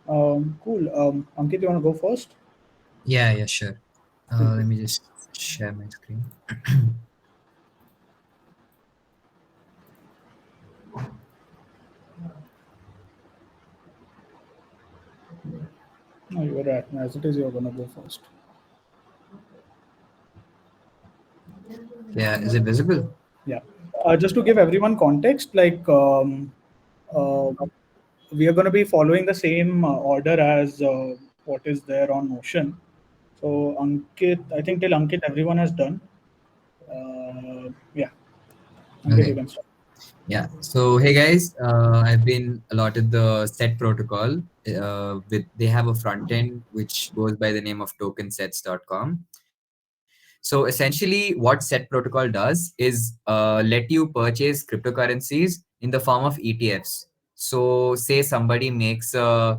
Cool. Ankit, you want to go first? Yeah, sure. Cool, cool. Let me just share my screen. No, you were right. As it is, you're gonna go first. Yeah, is it visible? Yeah. Just to give everyone context, uh, we are going to be following the same order as what is there on Notion. So Ankit, I think till Ankit, everyone has done. Yeah, Ankit, you Okay. can start. Yeah. So hey guys, I've been allotted the set protocol. With they have a front end which goes by the name of tokensets.com. So essentially, what set protocol does is let you purchase cryptocurrencies in the form of ETFs. So say somebody makes a,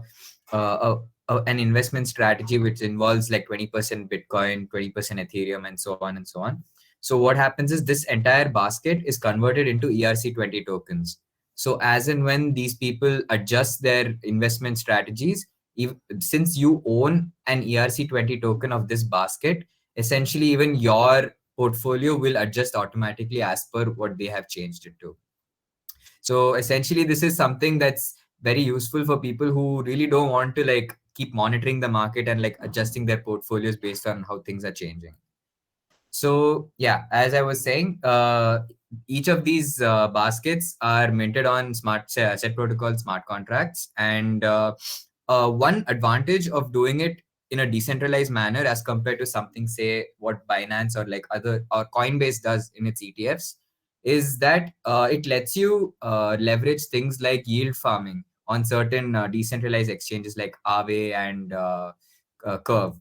an investment strategy which involves like 20% Bitcoin, 20% Ethereum, and so on and so on. So what happens is this entire basket is converted into ERC20 tokens. So as and when these people adjust their investment strategies, since you own an ERC20 token of this basket, essentially even your portfolio will adjust automatically as per what they have changed it to. So essentially this is something that's very useful for people who really don't want to like keep monitoring the market and like adjusting their portfolios based on how things are changing. So yeah, as I was saying, each of these baskets are minted on set protocol smart contracts, and one advantage of doing it in a decentralized manner as compared to something, say, what Binance or like other or Coinbase does in its ETFs, is that it lets you leverage things like yield farming on certain decentralized exchanges like Aave and Curve.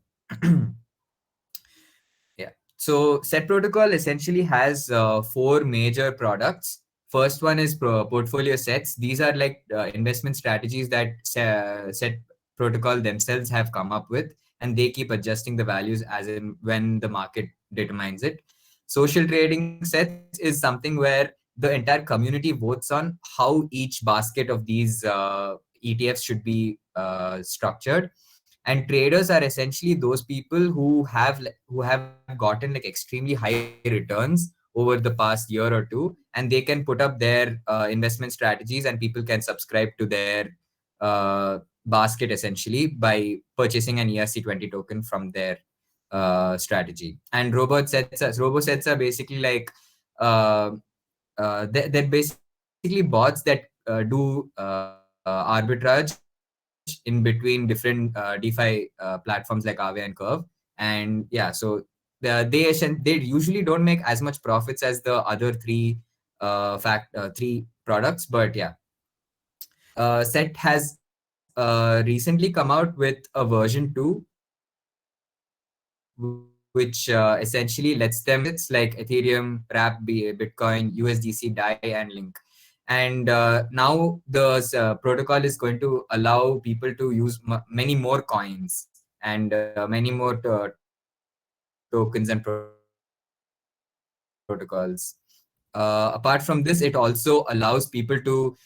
Yeah. So Set Protocol essentially has four major products. First one is portfolio sets. These are like investment strategies that Set Protocol themselves have come up with, and they keep adjusting the values as in when the market determines it. Social trading sets is something where the entire community votes on how each basket of these ETFs should be structured, and traders are essentially those people who have gotten like extremely high returns over the past year or two, and they can put up their investment strategies and people can subscribe to their basket essentially by purchasing an ERC20 token from their strategy. And robo sets are basically like uh, they're basically bots that do arbitrage in between different DeFi platforms like Aave and Curve. And yeah, so they usually don't make as much profits as the other three products, but yeah. Set has recently come out with a version 2, which essentially lets them like Ethereum, wrap Bitcoin, USDC, DAI, and Link. And now the protocol is going to allow people to use many more coins and many more tokens and protocols. Apart from this, it also allows people to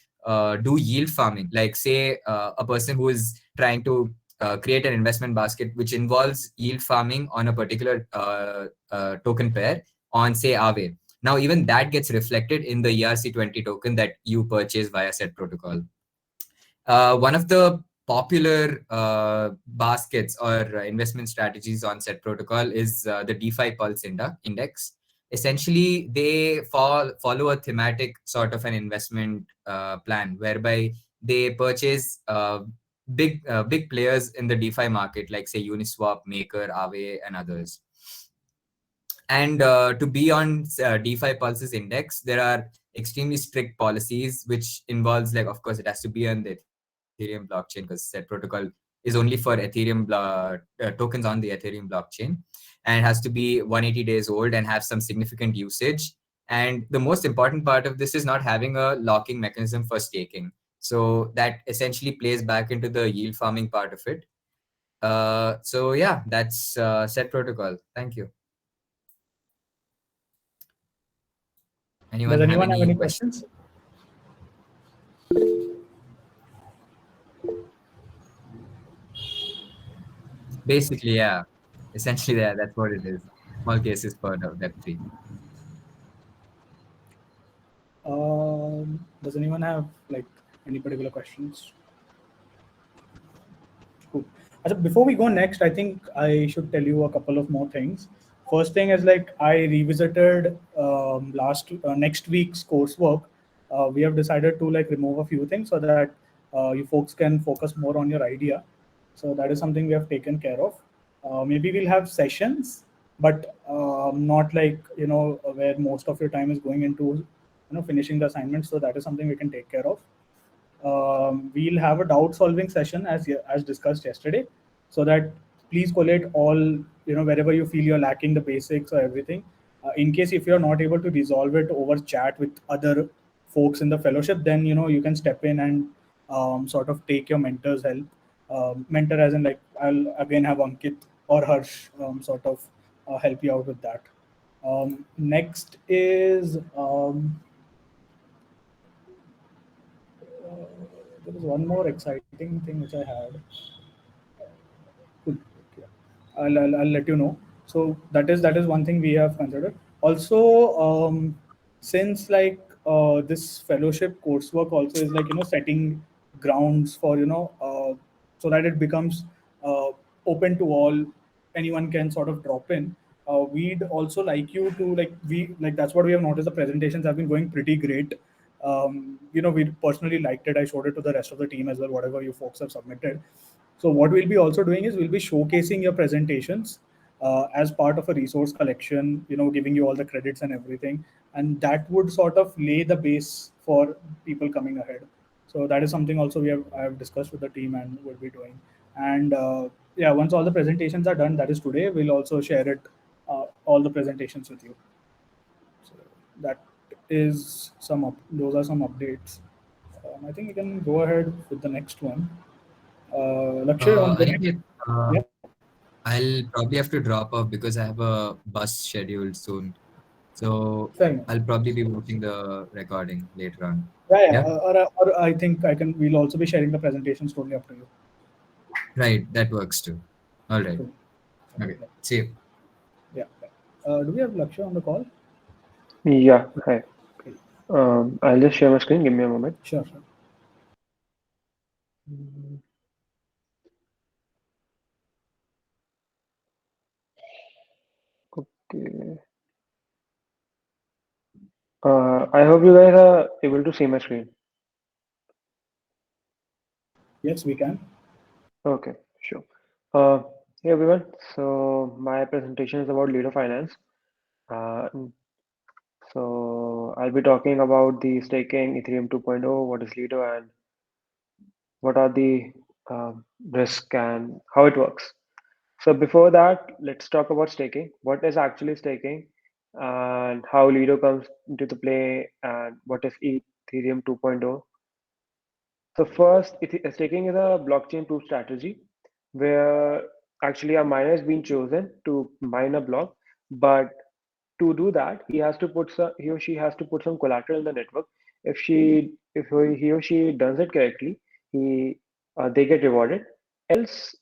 do yield farming. Like say a person who is trying to create an investment basket which involves yield farming on a particular token pair on say Aave. Now even that gets reflected in the ERC20 token that you purchase via said protocol. One of the popular baskets or investment strategies on set protocol is the DeFi Pulse Index. Essentially, they follow a thematic sort of an investment plan whereby they purchase big players in the DeFi market, like say Uniswap, Maker, Aave, and others. And to be on DeFi Pulses Index, there are extremely strict policies, which involves like, of course, it has to be on the Ethereum blockchain because that protocol is only for tokens on the Ethereum blockchain, and it has to be 180 days old and have some significant usage. And the most important part of this is not having a locking mechanism for staking. So that essentially plays back into the yield farming part of it. So yeah, that's set protocol. Thank you. Does Anyone have anyone have any any questions? questions? Basically, yeah. Essentially, that's what it is. Small cases for the Web3. Does anyone have like any particular questions? Cool. So before we go next, I think I should tell you a couple of more things. First thing is like I revisited last next week's coursework. We have decided to like remove a few things so that you folks can focus more on your idea. So that is something we have taken care of. Maybe we'll have sessions, but not like where most of your time is going into finishing the assignment. So that is something we can take care of. We'll have a doubt solving session as discussed yesterday, so that please collate all wherever you feel you're lacking the basics or everything. In case if you're not able to resolve it over chat with other folks in the fellowship, then you can step in and sort of take your mentor's help. Mentor as in like I'll again have Ankit or Harsh sort of help you out with that. Next is there was one more exciting thing which I had. Cool. Yeah. I'll let you know. So that is one thing we have considered. Also, since like this fellowship coursework also is like setting grounds for so that it becomes uh, open to all, anyone can sort of drop in. We'd also like you to like we like that's what we have noticed. The presentations have been going pretty great. We personally liked it. I showed it to the rest of the team as well. Whatever you folks have submitted, so what we'll be also doing is we'll be showcasing your presentations as part of a resource collection, giving you all the credits and everything. And that would sort of lay the base for people coming ahead. So that is something also I have discussed with the team and will be doing. And yeah, once all the presentations are done, that is today, we'll also share it, all the presentations with you. So that is those are some updates. I think you can go ahead with the next one. Lakshay, you want to go next? Aniket, uh, Yeah, I'll probably have to drop off because I have a bus scheduled soon. So fair enough. I'll probably be watching the recording later on. Yeah, yeah. Yeah, Or I think I can. We'll also be sharing the presentations totally up to you. right. That works too. All right. Cool. Okay. Yeah. See you. Yeah. Do we have Lakshay on the call? Yeah, hi. Okay. I'll just share my screen. Give me a moment. Sure, sure. Mm, Okay. I hope you guys are able to see my screen. Yes, we can. Okay, sure. Uh, Hey everyone. So my presentation is about leader finance. Uh, so I'll be talking about the staking, Ethereum 2.0, what is leader, and what are the risks and how it works. So before that, let's talk about staking. What is actually staking and how Lido comes into the play and what is Ethereum 2.0. So first, staking is a blockchain proof strategy where actually a miner is being chosen to mine a block, but to do that, he or she has to put some collateral in the network. If he or she does it correctly, he they get rewarded. Else,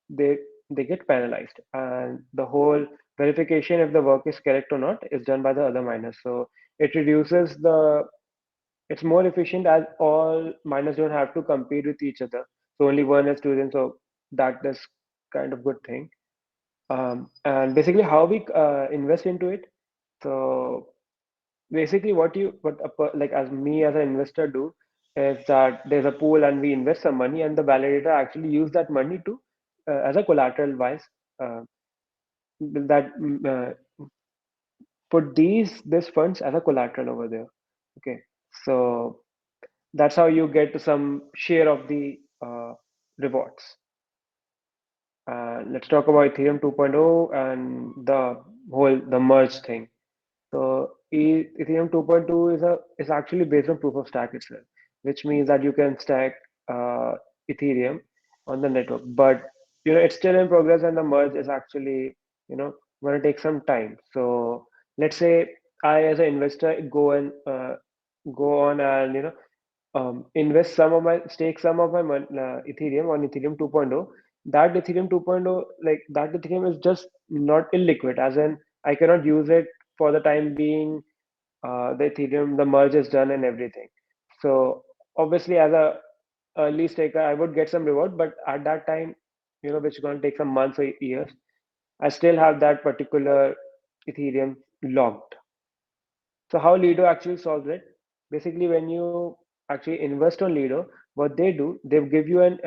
they they get penalized, and the whole verification if the work is correct or not is done by the other miners. So it reduces the it's more efficient as all miners don't have to compete with each other. So only one is student. So that is kind of good thing. And basically, how we invest into it. So basically, like as me as an investor do is that there's a pool and we invest some money, and the validator actually use that money to as a collateral wise uh, that put this funds as a collateral over there. Okay, so that's how you get some share of the rewards. Let's talk about Ethereum 2.0 and the merge thing. So Ethereum 2.2 is actually based on proof of stack itself, which means that you can stack uh, Ethereum on the network. But it's still in progress, and the merge is actually going to take some time. So let's say I, as an investor, go on and invest some of my Ethereum on Ethereum 2.0. that Ethereum 2.0, like that Ethereum is just not illiquid, as in I cannot use it for the time being. The Ethereum, the merge is done and everything. So obviously, as a early staker, I would get some reward, but at that time, which is going to take some months or years, I still have that particular Ethereum locked. So how Lido actually solves it? Basically, when you actually invest on Lido, what they do, they give you an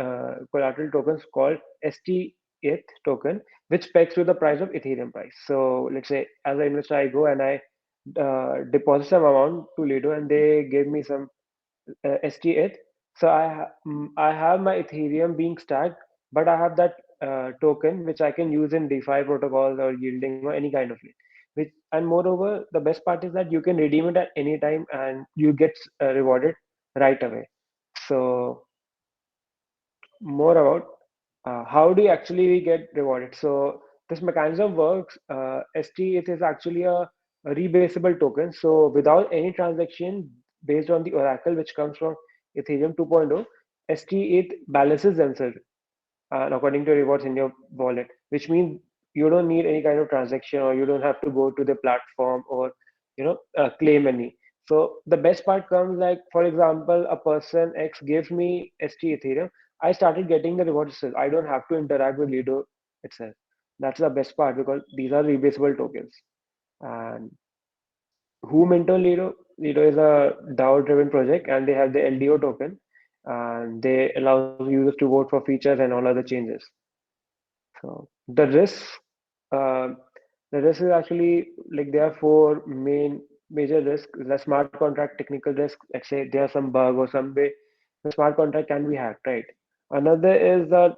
collateral tokens called STETH token, which pegs to the price of Ethereum price. So let's say as an investor, I go and I deposit some amount to Lido, and they give me some STETH. So I have my Ethereum being stacked, but I have that token which I can use in DeFi protocols or yielding or any kind of it. Which, and moreover, the best part is that you can redeem it at any time and you get rewarded right away. So more about how do you actually get rewarded. So this mechanism works. ST is actually a rebasable token. So without any transaction based on the oracle which comes from Ethereum 2.0, ST balances themselves according to rewards in your wallet, which means you don't need any kind of transaction, or you don't have to go to the platform or claim any. So the best part comes, like for example, a person X gives me ST Ethereum, I started getting the rewards itself. I don't have to interact with Lido itself. That's the best part, because these are rebasable tokens. And who mentor Lido? Lido is a DAO-driven project, and they have the LDO token, and they allow users to vote for features and all other changes. So uh, the risk is actually, like, there are four major risks. The smart contract technical risk. Let's say there's some bug or some way the smart contract can be hacked, right? Another is that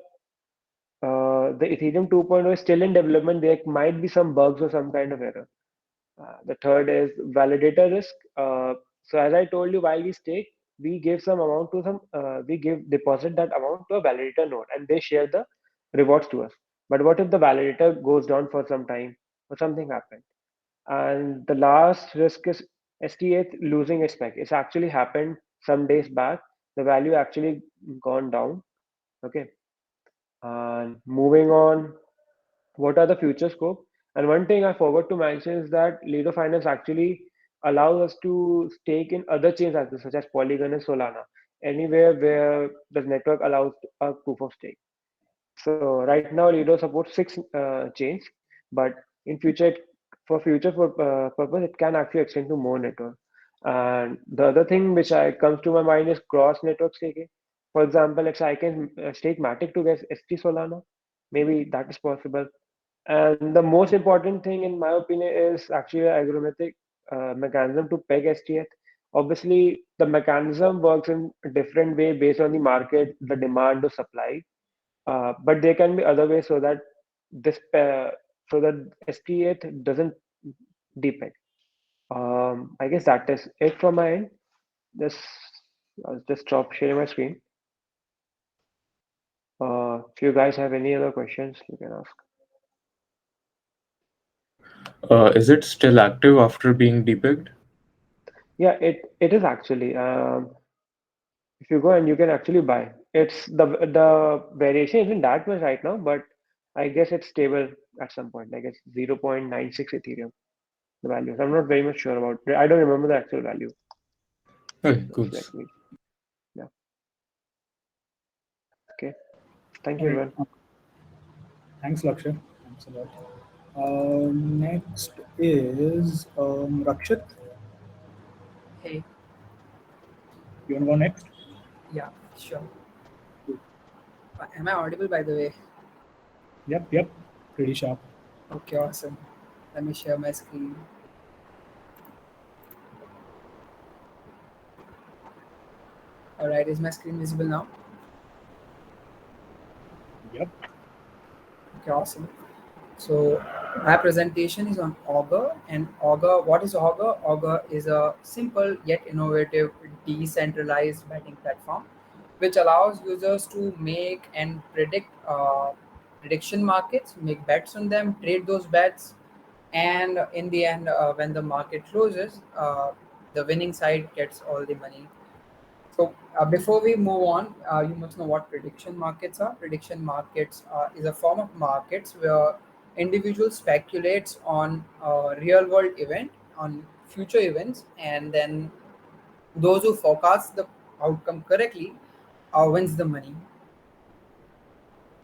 the Ethereum 2.0 is still in development. There might be some bugs or some kind of error. The third is validator risk. So as I told you, while we stake, we give some amount to we give deposit that amount to a validator node, and they share the rewards to us. But what if the validator goes down for some time or something happened? And the last risk is STA losing its peg. It's actually happened some days back. The value actually gone down. Okay. And moving on, what are the future scope? And one thing I forgot to mention is that Lido Finance actually allows us to stake in other chains as well, such as Polygon and Solana, anywhere where the network allows a proof of stake. So right now Lido supports six chains, but in future, for future purpose, it can actually extend to more network. And the other thing which comes to my mind is cross network staking. For example, let's say I can stake Matic to get ST Solana. Maybe that is possible. And the most important thing, in my opinion, is actually an algorithmic mechanism to peg STH. Obviously, the mechanism works in a different way based on the market, the demand or supply. But there can be other ways so that this so that STH doesn't depeg. I guess that is it from my end. Just I'll just stop sharing my screen. If you guys have any other questions, you can ask. Is it still active after being depegged? Yeah, it is actually. If you go and you can actually buy, it's the variation isn't that much right now, but I guess it's stable at some point. Like it's 0.96 Ethereum, the values. I'm not very much sure about it. I don't remember the actual value. Okay, cool. Just let me. Yeah. Okay. Thank All you, right. everyone. Thanks, Lakshay. Thanks a lot. Next is Rakshit. Hey, You want to go next? yeah, sure. Am I audible by the way? Yep. Pretty sharp. Okay, awesome. Let me share my screen. Alright, is my screen visible now? Yep. Okay, awesome. So my presentation is on Augur, and Augur, what is Augur? Augur is a simple yet innovative decentralized betting platform which allows users to make and predict prediction markets, make bets on them, trade those bets, and in the end, when the market closes, the winning side gets all the money. So before we move on, you must know what prediction markets are. Prediction markets is a form of markets where individuals speculates on real world event, on future events, and then those who forecast the outcome correctly wins the money.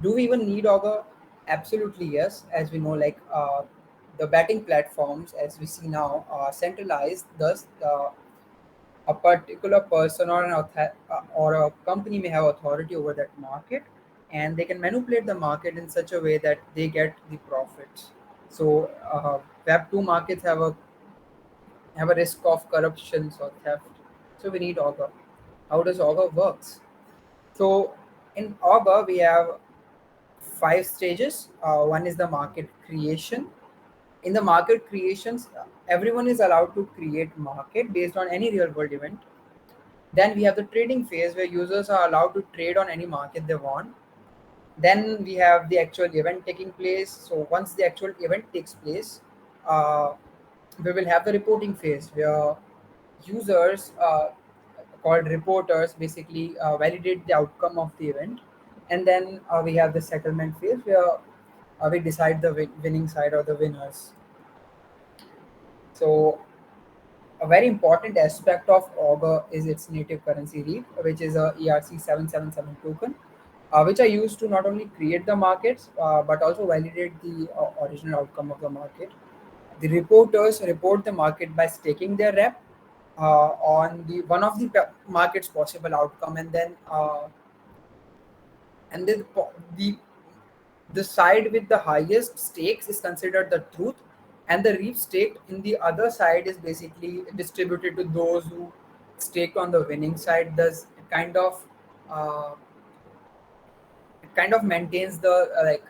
Do we even need augur? Absolutely yes. As we know, like the betting platforms, as we see now, are centralized. Thus, a particular person or or a company may have authority over that market, and they can manipulate the market in such a way that they get the profits. So Web 2 markets have a risk of corruption or theft. So we need augur. How does augur works? So in augur we have 5 stages. One is the market creation. In the market creations, everyone is allowed to create market based on any real world event. Then we have the trading phase where users are allowed to trade on any market they want. Then we have the actual event taking place. So once the actual event takes place, uh, we will have the reporting phase where users called reporters basically validate the outcome of the event. And then we have the settlement phase where we decide the winning side or the winners. So a very important aspect of Augur is its native currency read, which is a ERC777 token, which are used to not only create the markets but also validate the original outcome of the market. The reporters report the market by staking their rep on the one of the market's possible outcome, and then the side with the highest stakes is considered the truth, and the reef staked in the other side is basically distributed to those who staked on the winning side. Thus uh, it kind of maintains the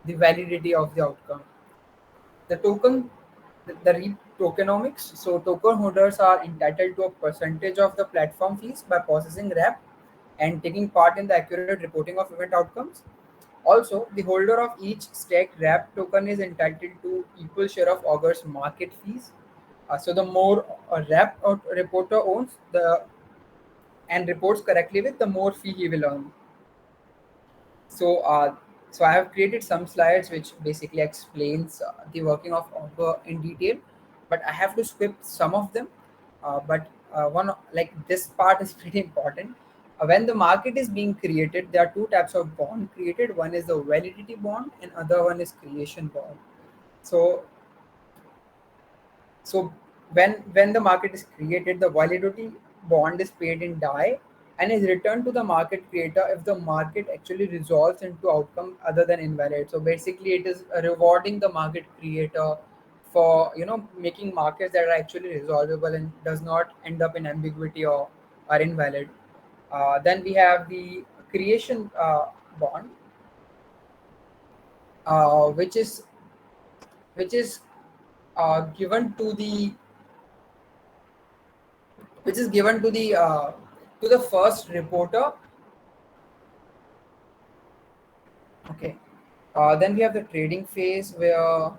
the validity of the outcome. The token, the REIT tokenomics. So token holders are entitled to a percentage of the platform fees by processing RAP and taking part in the accurate reporting of event outcomes. Also, the holder of each staked RAP token is entitled to equal share of Augur's market fees. So the more a RAP reporter owns the and reports correctly with, the more fee he will earn. So, so I have created some slides which basically explains the working of Augur in detail, but I have to skip some of them. But one like this part is pretty important. When the market is being created, there are two types of bond created. One is the validity bond, and other one is creation bond. So so when the market is created, the validity bond is paid in DAI and is returned to the market creator if the market actually resolves into outcome other than invalid. So basically, it is rewarding the market creator for making markets that are actually resolvable and does not end up in ambiguity or are invalid. Then we have the creation bond, which is given to the which is given to the first reporter. Okay. Then we have the trading phase where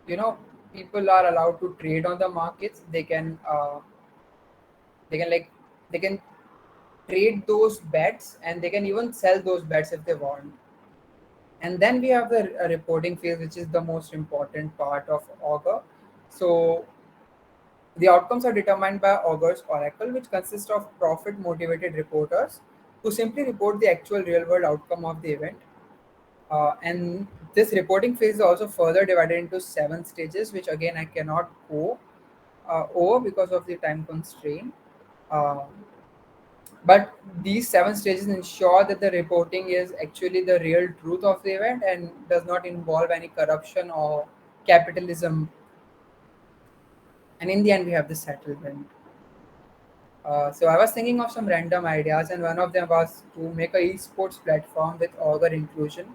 you know people are allowed to trade on the markets. They can trade those bets, and they can even sell those bets if they want. And then we have the reporting phase, which is the most important part of Augur. So the outcomes are determined by Augur's oracle, which consists of profit motivated reporters who simply report the actual real world outcome of the event. And this reporting phase is also further divided into 7 stages, which again I cannot go over because of the time constraint. Uh, but these 7 stages ensure that the reporting is actually the real truth of the event and does not involve any corruption or capitalism. And in the end, we have the settlement. So I was thinking of some random ideas, and one of them was to make a esports platform with Augur inclusion.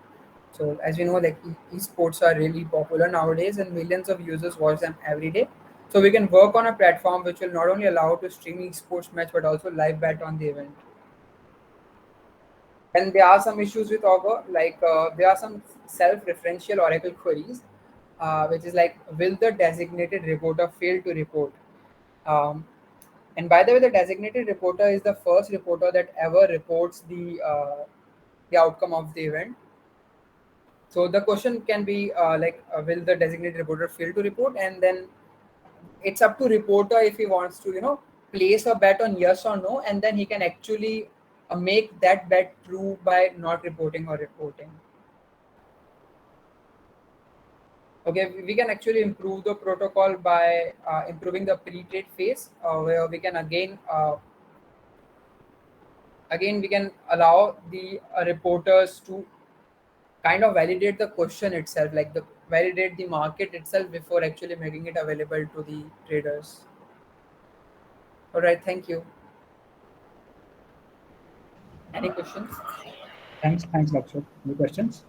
So as we know, like esports are really popular nowadays, and millions of users watch them every day. So we can work on a platform which will not only allow to stream esports match but also live bet on the event. And there are some issues with Augur, like there are some self-referential Oracle queries, which is like, will the designated reporter fail to report? Um, And by the way, the designated reporter is the first reporter that ever reports the outcome of the event. So the question can be will the designated reporter fail to report? And then it's up to reporter if he wants to, place a bet on yes or no, and then he can actually make that bet true by not reporting or reporting. Okay, we can actually improve the protocol by improving the pre-trade phase, where we can again we can allow the reporters to kind of validate the question itself, like the validate the market itself before actually making it available to the traders. All right, thank you. Any questions? Thanks, Lakshya. Any questions?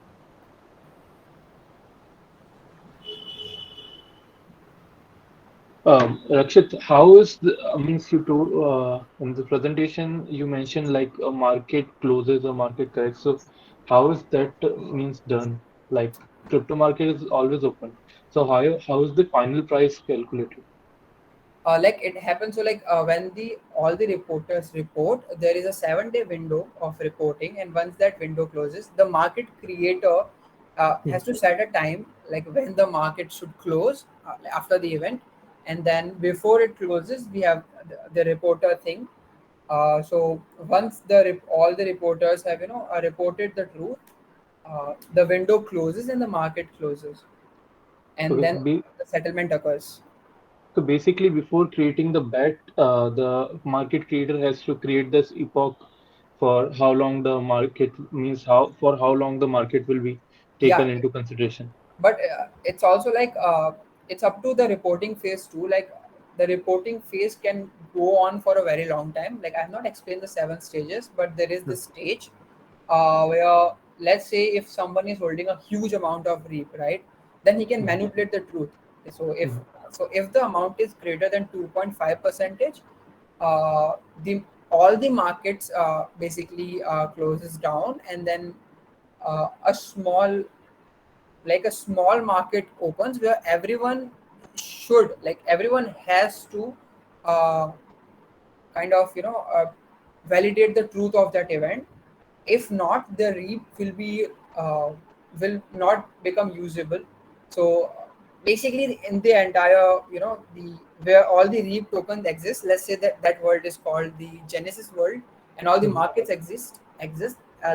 Rakshit, how is the, means you told in the presentation you mentioned like a market closes or market corrects. So how is that means done? Like crypto market is always open. So how is the final price calculated? Like it happens, so like when the all the reporters report, there is a 7-day window of reporting, and once that window closes, the market creator Hmm. has to set a time, like when the market should close after the event, and then before it closes we have the reporter thing. So once all the reporters have reported the truth, the window closes and the market closes, and Okay. then the settlement occurs. So basically, before creating the bet, the market creator has to create this epoch for how long the market means how long the market will be Yeah, taken into consideration. but it's also like it's up to the reporting phase too. Like the reporting phase can go on for a very long time. Like I've not explained the 7 stages, but there is Hmm. this stage where, let's say, if someone is holding a huge amount of reap, right, then he can Hmm. manipulate the truth. So Hmm. if the amount is greater than 2.5 percentage, the all the markets basically closes down, and then a small like a small market opens where everyone has to uh, kind of validate the truth of that event. If not, the reap uh, will not become usable. So basically, in the entire the where all the reap tokens exist, let's say that that world is called the Genesis world, and all the Hmm. markets exist.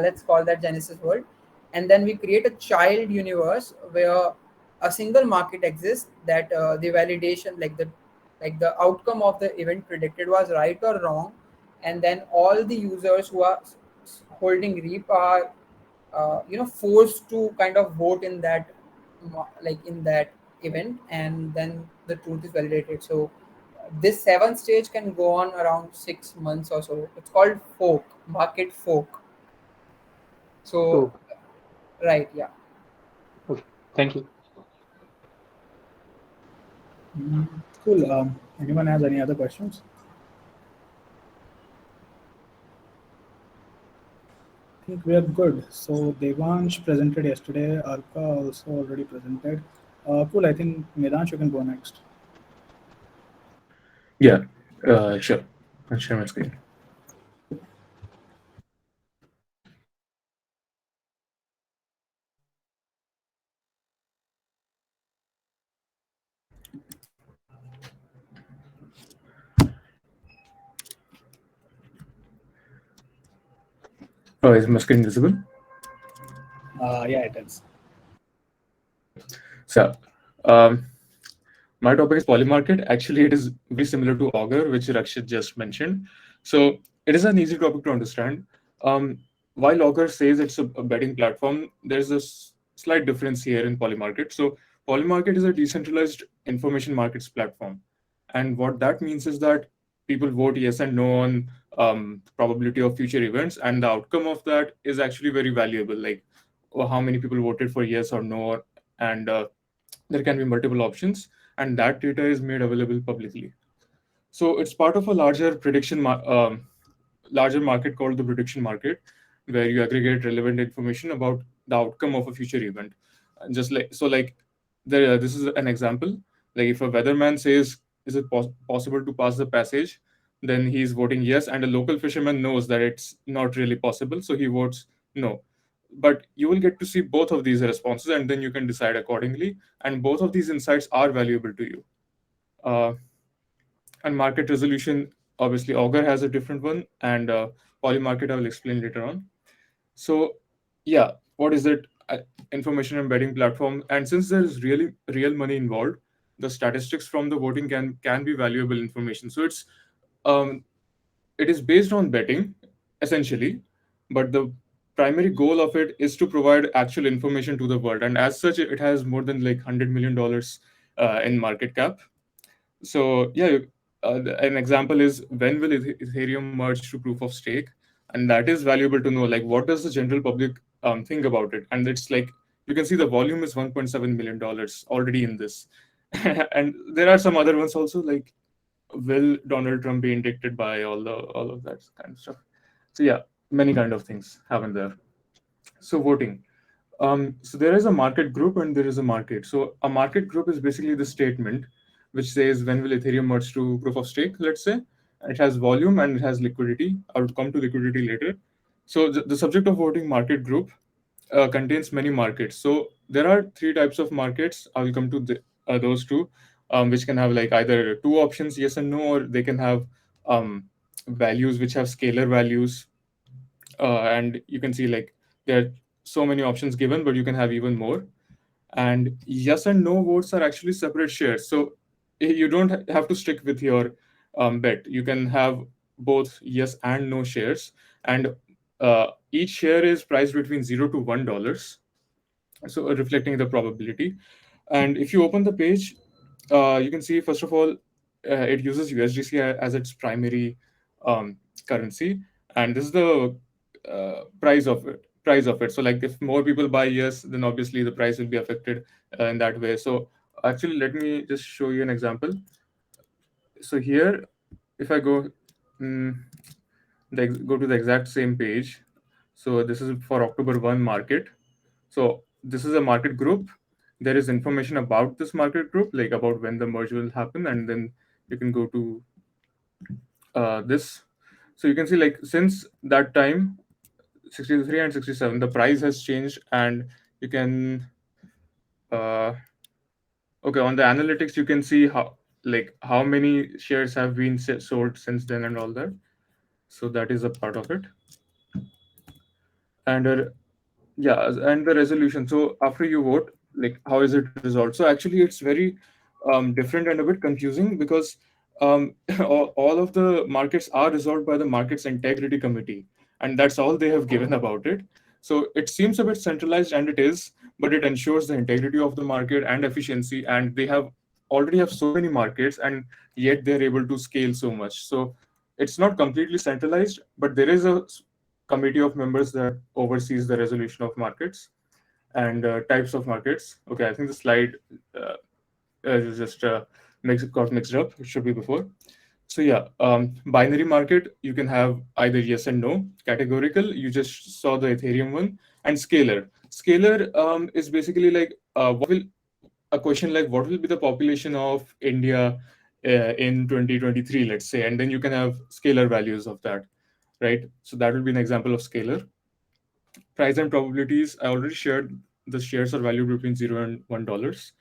Let's call that Genesis world, and then we create a child universe where a single market exists, that the validation, like the outcome of the event predicted was right or wrong, and then all the users who are holding reap are forced to kind of vote in that in that event, and then the truth is validated. So this 7th stage can go on around 6 months or so. It's called market fork. So So, right, yeah. okay. Thank you. Cool. Anyone has any other questions? I think we are good. So Devansh presented yesterday. Arka also already presented. Cool. I think Medansh, you can go next. Yeah, sure. I'll share my screen. Oh, is my screen visible? Yeah, it is. So, um, my topic is polymarket. Actually, it is very similar to Augur, which Rakshit just mentioned. So, it is an easy topic to understand. Um, while Augur says it's a betting platform, there's a slight difference here in polymarket. So, polymarket is a decentralized information markets platform, and what that means is that people vote yes and no on probability of future events, and the outcome of that is actually very valuable. Like, how many people voted for yes or no, and there can be multiple options, and that data is made available publicly. So it's part of a larger market called the prediction market, where you aggregate relevant information about the outcome of a future event. And just like so, like this is an example. Like if a weatherman says, "Is it possible to pass the passage?" then he's voting yes, and a local fisherman knows that it's not really possible, so he votes no. But you will get to see both of these responses, and then you can decide accordingly. And both of these insights are valuable to you. Uh, and market resolution, obviously, Augur has a different one, and Polymarket I will explain later on. So, yeah, what is it? Information and betting platform. And since there is really real money involved, the statistics from the voting can be valuable information. So um, it is based on betting essentially, but the primary goal of it is to provide actual information to the world. And as such, it has more than like $100 million in market cap. So yeah, an example is when will Ethereum merge to proof of stake, and that is valuable to know. Like, what does the general public think about it? And it's like you can see the volume is $1.7 million already in this, and there are some other ones also. Like, will Donald Trump be indicted by all of that kind of stuff? So yeah, many kind of things happen there. So voting. So there is a market group and there is a market. So a market group is basically the statement which says when will Ethereum merge to proof of stake, let's say. And it has volume and it has liquidity. I'll come to liquidity later. So the subject of voting market group contains many markets. So there are three types of markets. I will come to those two, which can have like either two options, yes and no, or they can have um, values which have scalar values, and you can see like there are so many options given, but you can have even more. And yes and no votes are actually separate shares, so you don't have to stick with your bet. You can have both yes and no shares, and each share is priced between $0 to $1, so reflecting the probability. And if you open the page, you can see first of all, it uses USDC as its primary um, currency, and this is the price of it. So like if more people buy yes, then obviously the price will be affected in that way. So actually, let me just show you an example. So here, if I mm, go to the exact same page, so this is for October 1 market. So this is a market group. There is information about this market group, like about when the merge will happen, and then you can go to this. So you can see like since that time, 63 and 67, the price has changed, and you can okay, on the analytics you can see how many shares have been sold since then and all that. So that is a part of it. And yeah, and the resolution. So after you vote, like how is it resolved? So actually, it's very different and a bit confusing because all of the markets are resolved by the Markets Integrity Committee, and that's all they have given about it. So it seems a bit centralized, and it is, but it ensures the integrity of the market and efficiency. And they already have so many markets, and yet they're able to scale so much. So it's not completely centralized, but there is a committee of members that oversees the resolution of markets and types of markets. Okay, I think the slide uh, just got mixed up. It should be before. So yeah, binary market, you can have either yes and no. Categorical, you just saw the Ethereum one. And scalar. Scalar is basically like a question like what will be the population of India in 2023, let's say, and then you can have scalar values of that, right? So that will be an example of scalar. Price and probabilities, I already shared the shares are valued between $0 and $1.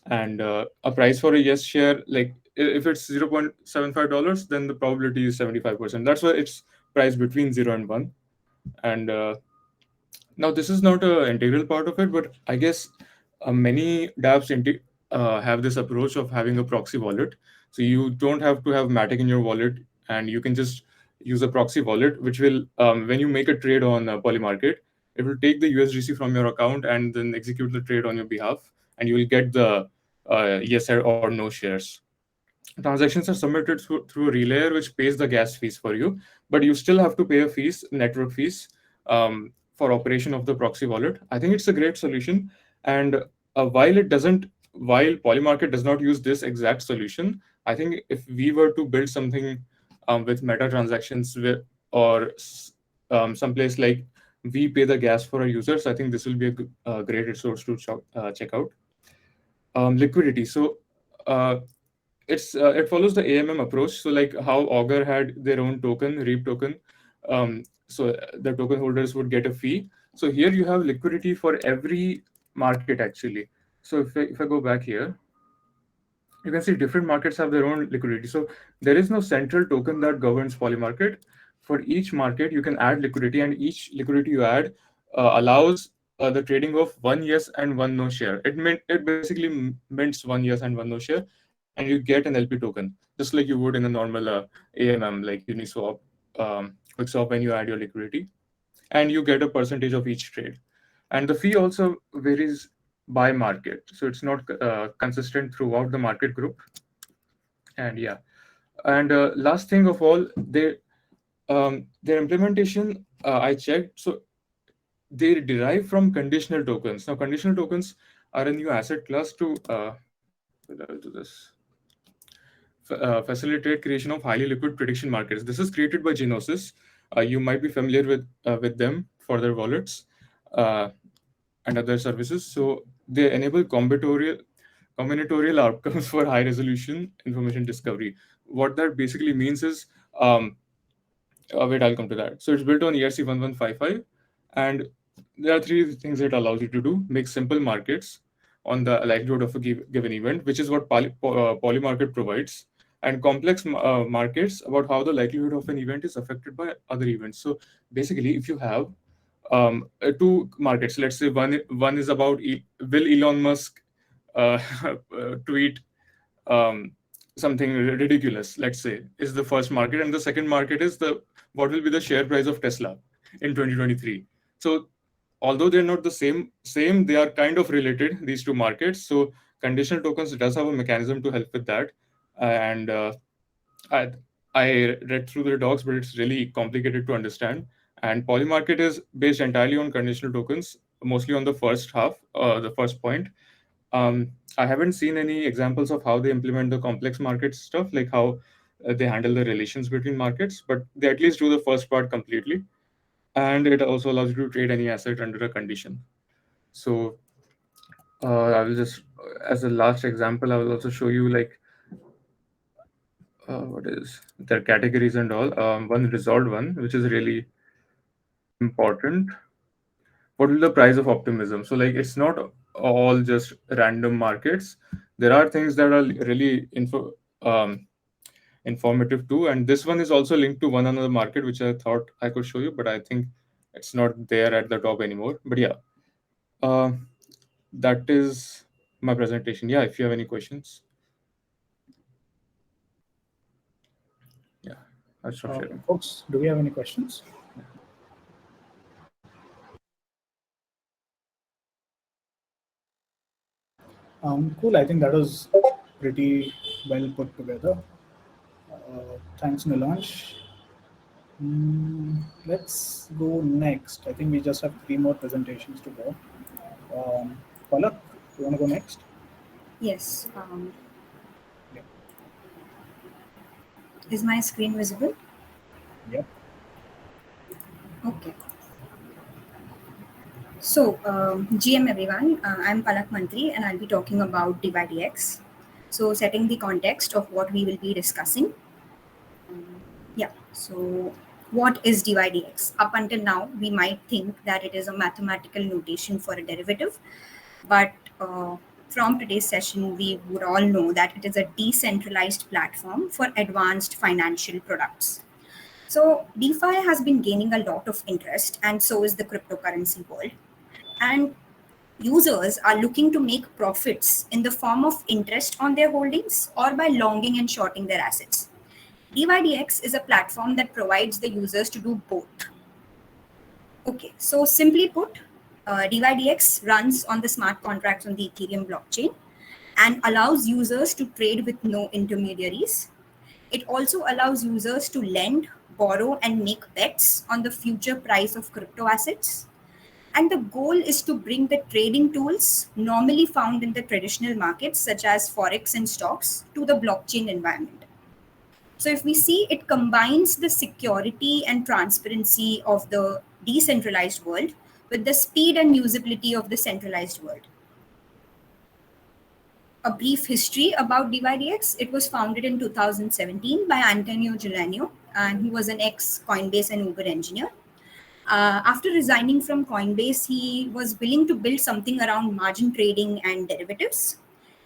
And a price for a yes share, like if it's $0.75, then the probability is 75%. That's why it's priced between 0 and 1. And now this is not an integral part of it, but I guess many dApps have this approach of having a proxy wallet. So you don't have to have Matic in your wallet, and you can just use a proxy wallet, which will, when you make a trade on Polymarket, it will take the USDC from your account and then execute the trade on your behalf, and you will get the yes or no shares. Transactions are submitted through a relayer which pays the gas fees for you, but you still have to pay a fees, network fees, for operation of the proxy wallet. I think it's a great solution. And while Polymarket does not use this exact solution, I think if we were to build something with meta transactions or someplace like we pay the gas for our users, I think this will be a great resource to check out. Liquidity. So uh, it follows the AMM approach. So like how Augur had their own token, Reap token. So the token holders would get a fee. So here you have liquidity for every market actually. So if I go back here, you can see different markets have their own liquidity. So there is no central token that governs Polymarket. For each market, you can add liquidity, and each liquidity you add allows the trading of one yes and one no share. It basically mints one yes and one no share, and you get an LP token, just like you would in a normal AMM like Uniswap, QuickSwap when you add your liquidity, and you get a percentage of each trade. And the fee also varies by market, so it's not consistent throughout the market group. And yeah, and last thing of all, their implementation, I checked, so they derive from conditional tokens. Now conditional tokens are a new asset class to to this facilitate creation of highly liquid prediction markets. This is created by Genosis. You might be familiar with them for their wallets uh, and other services. So they enable combinatorial outcomes for high resolution information discovery. What that basically means is, wait, I'll come to that. So it's built on ERC 1155, and there are three things it allows you to do: make simple markets on the likelihood of a given event, which is what Polymarket provides, and complex markets about how the likelihood of an event is affected by other events. So basically, if you have two markets, let's say one is about will Elon Musk tweet um, something ridiculous, let's say, is the first market, and the second market is the what will be the share price of Tesla in 2023. So although they're not the same, they are kind of related, these two markets. So conditional tokens does have a mechanism to help with that. And I, I read through the docs, but it's really complicated to understand. And Polymarket is based entirely on conditional tokens, mostly on the first half, the first point. I haven't seen any examples of how they implement the complex market stuff, like how they handle the relations between markets, but they at least do the first part completely. And it also allows you to trade any asset under a condition. So I will just, as a last example, I will also show you like what is their categories and all. One resolved one, which is really important. What will the price of optimism? So like it's not all just random markets. There are things that are really informative too, and this one is also linked to one another market, which I thought I could show you, but I think it's not there at the top anymore. But yeah, uh, that is my presentation. Yeah, if you have any questions. Yeah, I'll stop sharing. Folks, do we have any questions? Cool. I think that was pretty well put together. Thanks, Nilansh. Let's go next. I think we just have 3 more presentations to go. Palak, you want to go next? Yes. Yeah. Is my screen visible? Yep. Okay. So, GM everyone, I'm Palak Mantri and I'll be talking about DeFi. So, setting the context of what we will be discussing. Yeah, so what is DeFi? Up until now, we might think that it is a mathematical notation for a derivative, but from today's session, we would all know that it is a decentralized platform for advanced financial products. So DeFi has been gaining a lot of interest, and so is the cryptocurrency world. And users are looking to make profits in the form of interest on their holdings or by longing and shorting their assets. DYDX is a platform that provides the users to do both. Okay, so simply put, DYDX runs on the smart contracts on the Ethereum blockchain and allows users to trade with no intermediaries. It also allows users to lend, borrow, and make bets on the future price of crypto assets. And the goal is to bring the trading tools normally found in the traditional markets, such as Forex and stocks, to the blockchain environment. So if we see, it combines the security and transparency of the decentralized world with the speed and usability of the centralized world. a brief history about DYDX. It was founded in 2017 by Antonio Gelano, and he was an ex-Coinbase and Uber engineer. After resigning from Coinbase, he was willing to build something around margin trading and derivatives.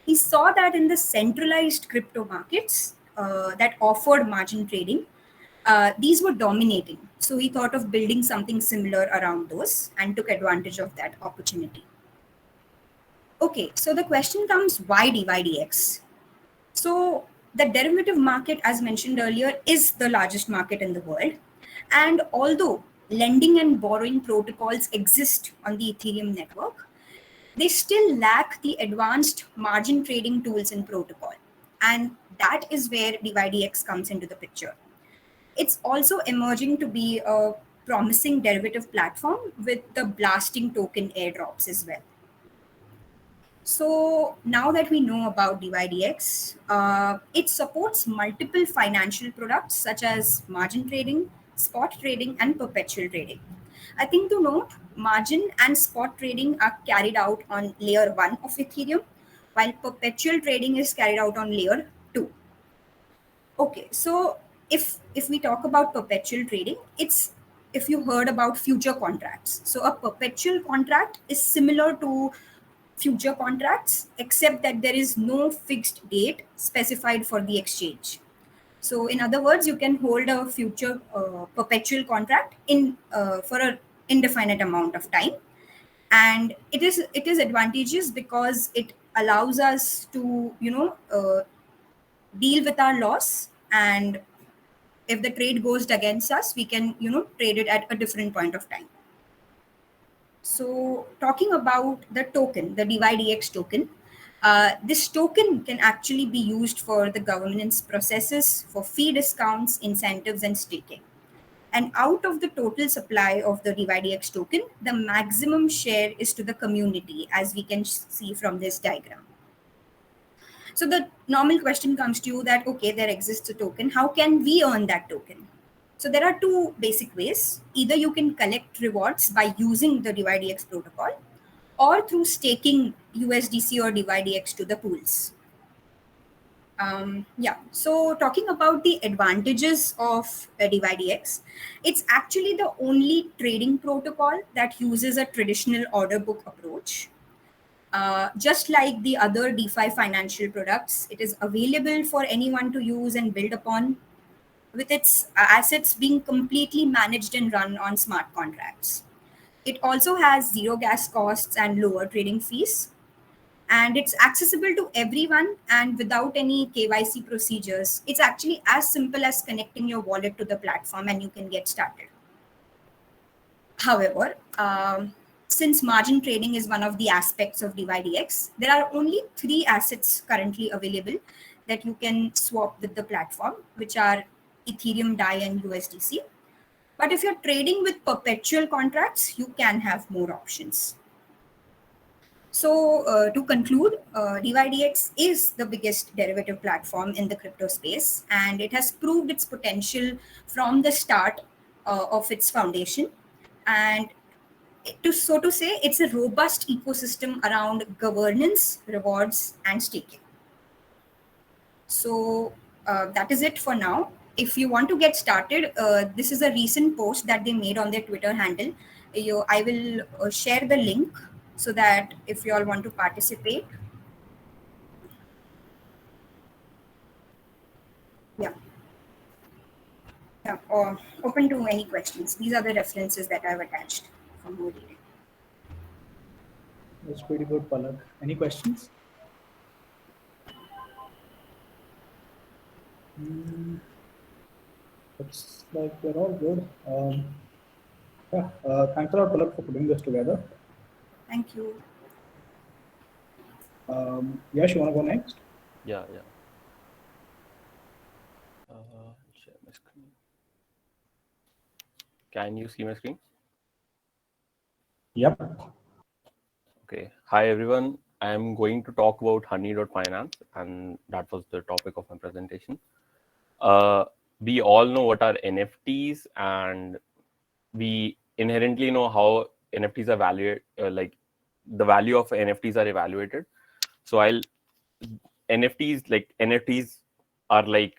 He saw that in the centralized crypto markets that offered margin trading, these were dominating. So he thought of building something similar around those and took advantage of that opportunity. Okay, so the question comes, why DYDX? So the derivative market, as mentioned earlier, is the largest market in the world. And although lending and borrowing protocols exist on the Ethereum network, they still lack the advanced margin trading tools in protocol. And that is where DYDX comes into the picture. It's also emerging to be a promising derivative platform with the blasting token airdrops as well. So now that we know about DYDX, it supports multiple financial products such as margin trading, spot trading, and perpetual trading. I think to note, margin and spot trading are carried out on layer 1 of Ethereum, while perpetual trading is carried out on layer 2. Okay, so if we talk about perpetual trading, it's if you heard about future contracts. So a perpetual contract is similar to future contracts, except that there is no fixed date specified for the exchange. So in other words, you can hold a future perpetual contract in for an indefinite amount of time, and it is advantageous because it allows us to deal with our loss, and if the trade goes against us, we can trade it at a different point of time. So talking about the token, the DYDX token, this token can actually be used for the governance processes, for fee discounts, incentives, and staking. And out of the total supply of the DYDX token, the maximum share is to the community, as we can see from this diagram. So the normal question comes to you that, okay, there exists a token. How can we earn that token? So there are two basic ways. Either you can collect rewards by using the DYDX protocol, or through staking USDC or DYDX to the pools. So talking about the advantages of DYDX, it's actually the only trading protocol that uses a traditional order book approach. Just like the other DeFi financial products, it is available for anyone to use and build upon, with its assets being completely managed and run on smart contracts. It also has zero gas costs and lower trading fees. And it's accessible to everyone and without any KYC procedures. It's actually as simple as connecting your wallet to the platform and you can get started. However, since margin trading is one of the aspects of DYDX, there are only 3 assets currently available that you can swap with the platform, which are Ethereum, DAI, and USDC. But if you're trading with perpetual contracts, you can have more options. So to conclude, DYDX is the biggest derivative platform in the crypto space, and it has proved its potential from the start of its foundation. And so to say, it's a robust ecosystem around governance, rewards, and staking. So that is it for now. If you want to get started, this is a recent post that they made on their Twitter handle. I will share the link so that if you all want to participate. Or open to any questions. These are the references that I've attached for more reading. That's pretty good, Palak. Any questions? Looks like we're all good. Thanks a lot, Palak, for putting this together. Thank you. Yash, you want to go next? Yeah. Share my screen. Can you see my screen? Yep. Okay. Hi, everyone. I'm going to talk about honey.finance, and that was the topic of my presentation. We all know what are NFTs, and we inherently know how NFTs are valued, like the value of NFTs are evaluated. So I'll NFTs are like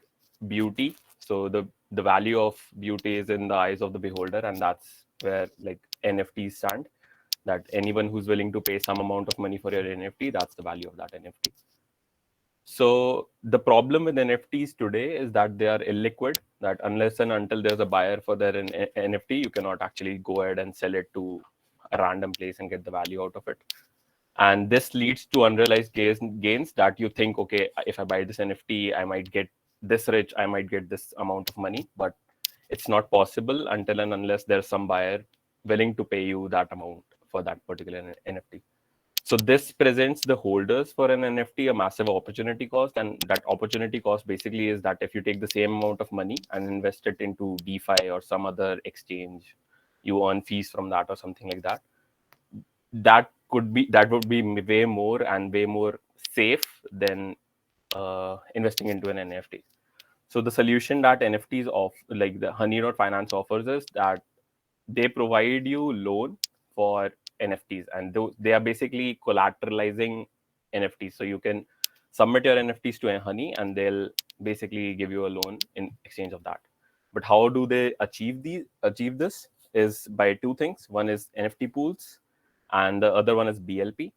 beauty. So the value of beauty is in the eyes of the beholder, and that's where like NFTs stand. That anyone who's willing to pay some amount of money for your NFT, that's the value of that NFT. So the problem with NFTs today is that they are illiquid, that unless and until there's a buyer for their NFT, you cannot actually go ahead and sell it to a random place and get the value out of it. And this leads to unrealized gains that you think, okay, if I buy this NFT, I might get this rich, I might get this amount of money, but it's not possible until and unless there's some buyer willing to pay you that amount for that particular NFT. So this presents the holders for an NFT a massive opportunity cost, and that opportunity cost basically is that if you take the same amount of money and invest it into DeFi or some other exchange, you earn fees from that or something like that. That would be way more and way more safe than investing into an NFT. So the solution that NFTs like the Honey.Finance offers is that they provide you loan for NFTs, and they are basically collateralizing NFTs. So you can submit your NFTs to Honey, and they'll basically give you a loan in exchange of that. But how do they achieve this? Is by two things. One is NFT pools, and the other one is BLP.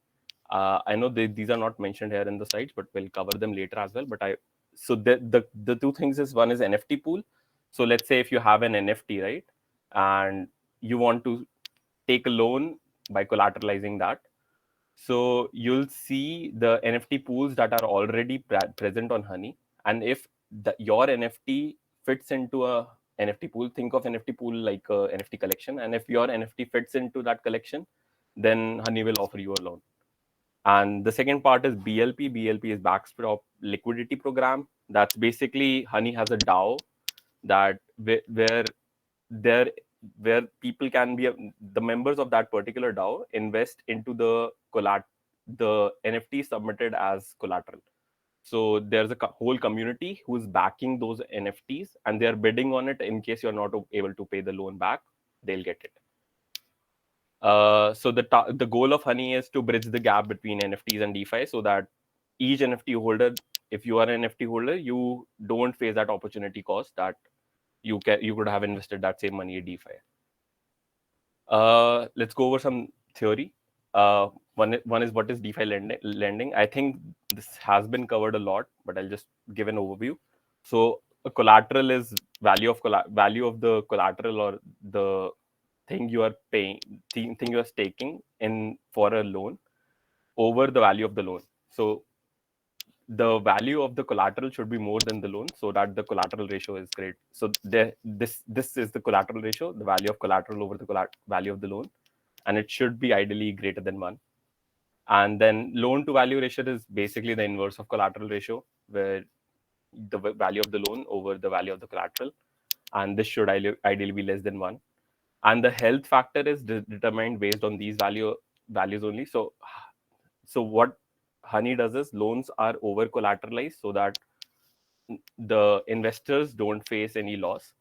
I know these are not mentioned here in the slides, but we'll cover them later as well. But the two things is, one is NFT pool. So let's say if you have an NFT, right, and you want to take a loan by collateralizing that. So you'll see the NFT pools that are already present on Honey, and if your NFT fits into a NFT pool, think of NFT pool like a NFT collection, and if your NFT fits into that collection, then Honey will offer you a loan. And the second part is BLP. BLP is backstop liquidity program. That's basically Honey has a DAO that where people can be the members of that particular DAO invest into the NFT submitted as collateral. So there's a whole community who's backing those NFTs, and they're bidding on it. In case you're not able to pay the loan back, they'll get it. So the goal of Honey is to bridge the gap between NFTs and DeFi, so that each NFT holder, if you are an NFT holder, you don't face that opportunity cost that you could have invested that same money in DeFi. Let's go over some theory. One is what is DeFi lending. I think this has been covered a lot, but I'll just give an overview. So a collateral is value of the collateral, or the thing you are paying, thing you are staking in for a loan, over the value of the loan. So the value of the collateral should be more than the loan, so that the collateral ratio is great. So this is the collateral ratio, the value of collateral over the value of the loan, and it should be ideally greater than 1. And then loan to value ratio is basically the inverse of collateral ratio, where the value of the loan over the value of the collateral, and this should ideally be less than 1. And the health factor is determined based on these values only. So what Honey does is, loans are over collateralized so that the investors don't face any loss.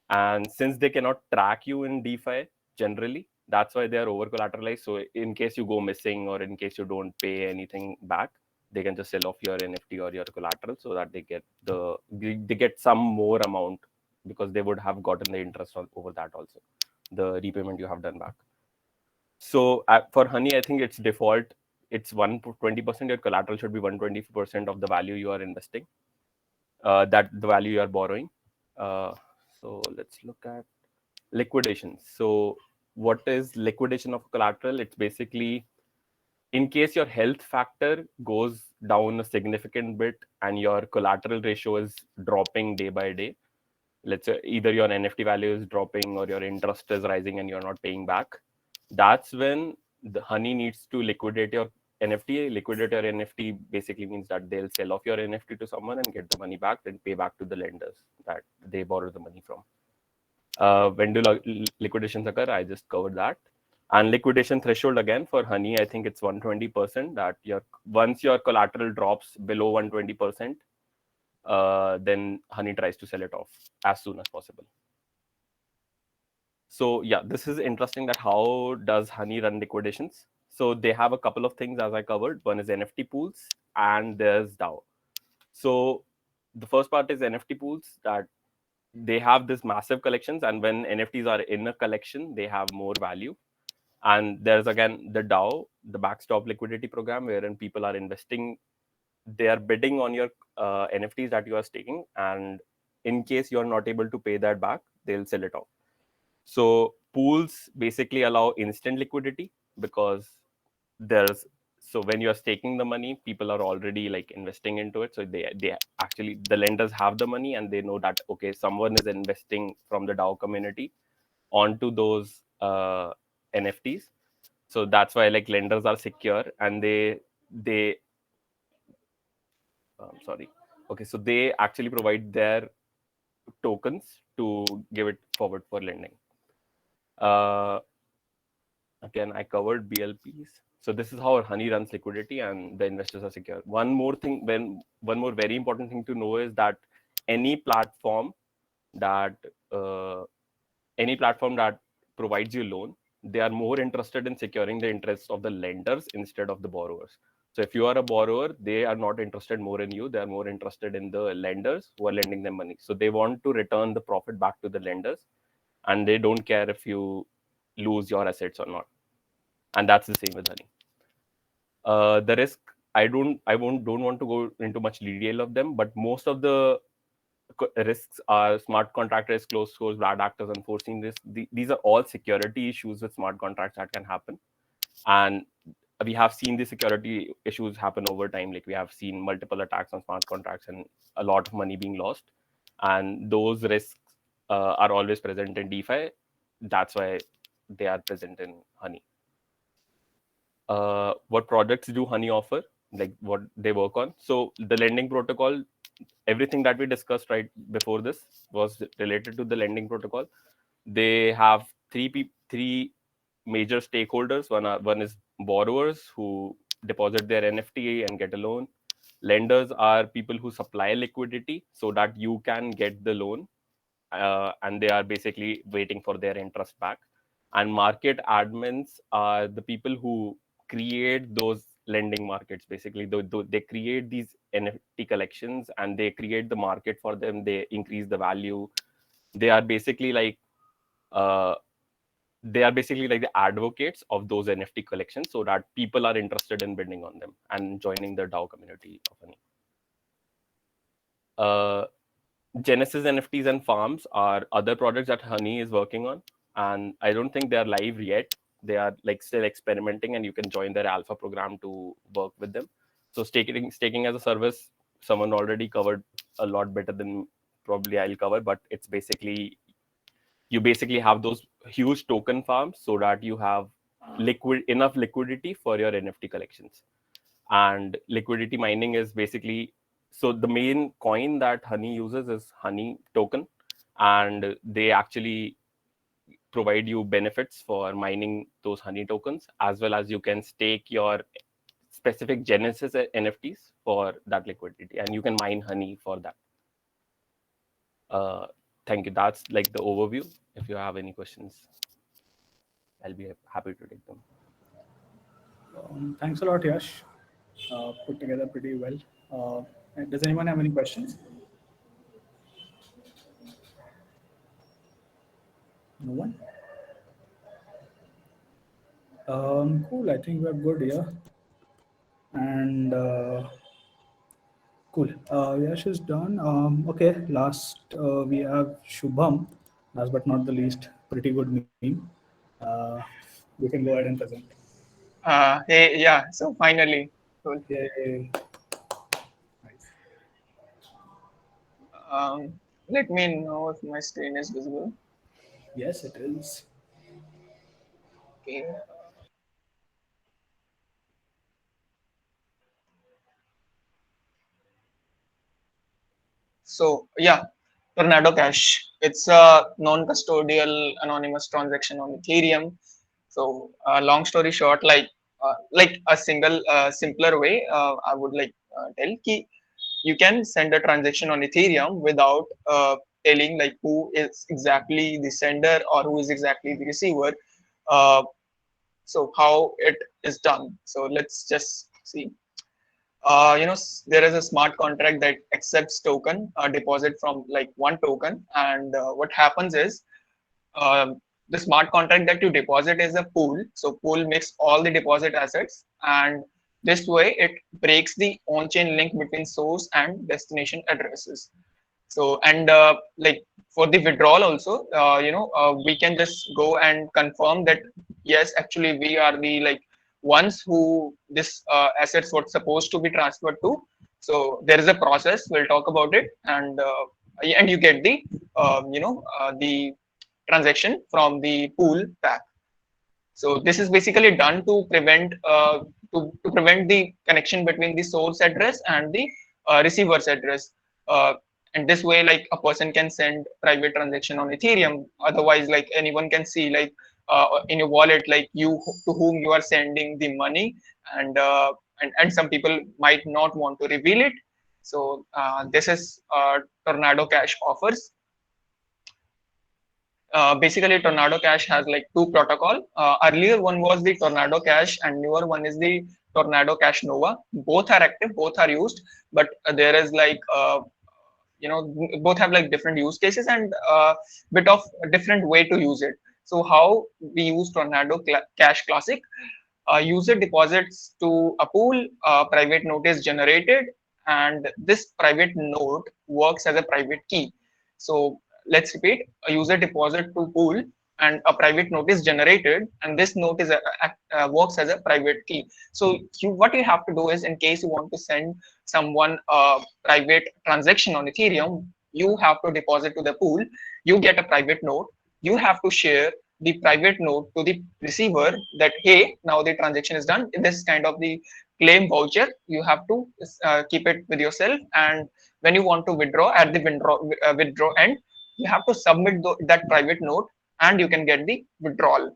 And since they cannot track you in DeFi generally, that's why they are over collateralized. So in case you go missing, or in case you don't pay anything back, they can just sell off your NFT or your collateral, so that they get some more amount, because they would have gotten the interest over that also, the repayment you have done back. So for Honey, I think it's default, it's 120%. Your collateral should be 120% of the value you are investing, that the value you are borrowing. So let's look at liquidation. So what is liquidation of collateral? It's basically, in case your health factor goes down a significant bit and your collateral ratio is dropping day by day, let's say either your NFT value is dropping or your interest is rising and you're not paying back, that's when the Honey needs to liquidate your NFT. Liquidate your NFT basically means that they'll sell off your NFT to someone and get the money back, then pay back to the lenders that they borrowed the money from. When do liquidations occur? I just covered that. And liquidation threshold, again, for Honey, I think it's 120%. That once your collateral drops below 120%, then Honey tries to sell it off as soon as possible. So yeah, this is interesting, that how does Honey run liquidations? So they have a couple of things, as I covered. One is NFT pools, and there's DAO. So the first part is NFT pools, that they have this massive collections, and when NFTs are in a collection, they have more value. And there's again the DAO, the backstop liquidity program, wherein people are investing, they are bidding on your NFTs that you are staking, and in case you're not able to pay that back, they'll sell it off. So pools basically allow instant liquidity, because there's, so when you're staking the money, people are already like investing into it, so they actually, the lenders have the money and they know that, okay, someone is investing from the DAO community onto those NFTs. So that's why like lenders are secure, and they sorry, okay, so they actually provide their tokens to give it forward for lending. uh, Again, I covered BLPs. So this is how Honey runs liquidity, and the investors are secure. One more thing, one more very important thing to know is that any platform that uh, any platform that provides you loan, they are more interested in securing the interests of the lenders instead of the borrowers. So if you are a borrower, they are not interested more in you, they are more interested in the lenders who are lending them money. So they want to return the profit back to the lenders, and they don't care if you lose your assets or not. And that's the same with Honey. The risk, don't want to go into much detail of them, but most of the risks are smart contract risk, closed source, bad actors enforcing this. These are all security issues with smart contracts that can happen, and we have seen the security issues happen over time. Like we have seen multiple attacks on smart contracts and a lot of money being lost, and those risks are always present in DeFi. That's why they are present in Honey. What projects do Honey offer, like what they work on? So the lending protocol, everything that we discussed right before this was related to the lending protocol. They have three major stakeholders. One is borrowers who deposit their NFT and get a loan. Lenders are people who supply liquidity so that you can get the loan, and they are basically waiting for their interest back. And market admins are the people who create those lending markets. Basically, they create these NFT collections and they create the market for them. They increase the value. They are basically like uh, the advocates of those NFT collections, so that people are interested in bidding on them and joining the DAO community of Honey. Genesis NFTs and farms are other projects that Honey is working on, and I don't think they are live yet. They are like still experimenting, and you can join their alpha program to work with them. So staking as a service, someone already covered a lot better than probably I'll cover, but it's basically, you basically have those huge token farms so that you have enough liquidity for your NFT collections. And liquidity mining is basically, so the main coin that Honey uses is Honey token, and they actually provide you benefits for mining those Honey tokens, as well as you can stake your specific Genesis NFTs for that liquidity, and you can mine Honey for that. Thank you. That's like the overview. If you have any questions, I'll be happy to take them. Thanks a lot, Yash. Put together pretty well. Does anyone have any questions? No one? Cool. I think we're good here. And cool. Yash is done. Okay. Last, we have Shubham. Last but not the least, pretty good meme. Uh, you can go ahead and present. Hey, yeah. So finally, cool. Yay. Nice. Let me know if my screen is visible. Yes, it is. Okay. So yeah, Tornado Cash. It's a non-custodial anonymous transaction on Ethereum. So long story short, like a single simpler way, I would tell ki you can send a transaction on Ethereum without telling like who is exactly the sender or who is exactly the receiver. Uh, so how it is done. So let's just see. there is a smart contract that accepts token deposit from like one token, and what happens is the smart contract that you deposit is a pool. So pool makes all the deposit assets, and this way it breaks the on-chain link between source and destination addresses. So and like for the withdrawal also, we can just go and confirm that yes, actually we are the like ones who this assets were supposed to be transferred to. So there is a process. We'll talk about it, and you get the the transaction from the pool back. So this is basically done to prevent to prevent the connection between the source address and the receiver's address. And this way, like a person can send private transaction on Ethereum. Otherwise, like anyone can see like in your wallet, like you to whom you are sending the money, and and some people might not want to reveal it. So this is Tornado Cash offers. Basically, Tornado Cash has like two protocol. Earlier one was the Tornado Cash, and newer one is the Tornado Cash Nova. Both are active, both are used, but there is like both have like different use cases and bit of a different way to use it. So how we use Tornado Cash Classic? User deposits to a pool, private note is generated, and this private note works as a private key. So let's repeat: a user deposit to pool, and a private note is generated, and this note is works as a private key. So what you have to do is, in case you want to send someone a private transaction on Ethereum, you have to deposit to the pool. You get a private note. You have to share the private note to the receiver that hey, now the transaction is done. This is kind of the claim voucher. You have to keep it with yourself, and when you want to withdraw at the withdraw end, you have to submit that private note, and you can get the withdrawal.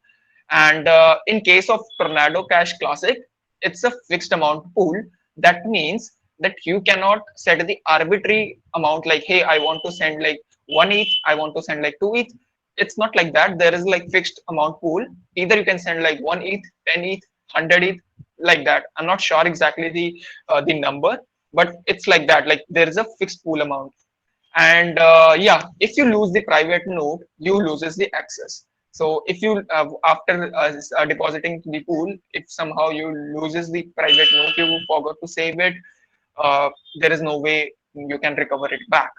And in case of Tornado Cash Classic, it's a fixed amount pool. That means that you cannot set the arbitrary amount like hey, I want to send like 1 ETH, I want to send like 2 ETH. It's not like that. There is like fixed amount pool. Either you can send like 1 ETH, 10 ETH, 100 ETH, like that. I'm not sure exactly the number, but it's like that. Like there is a fixed pool amount. And yeah, if you lose the private node, you loses the access. So if you after depositing to the pool, if somehow you loses the private node, you forgot to save it, there is no way you can recover it back.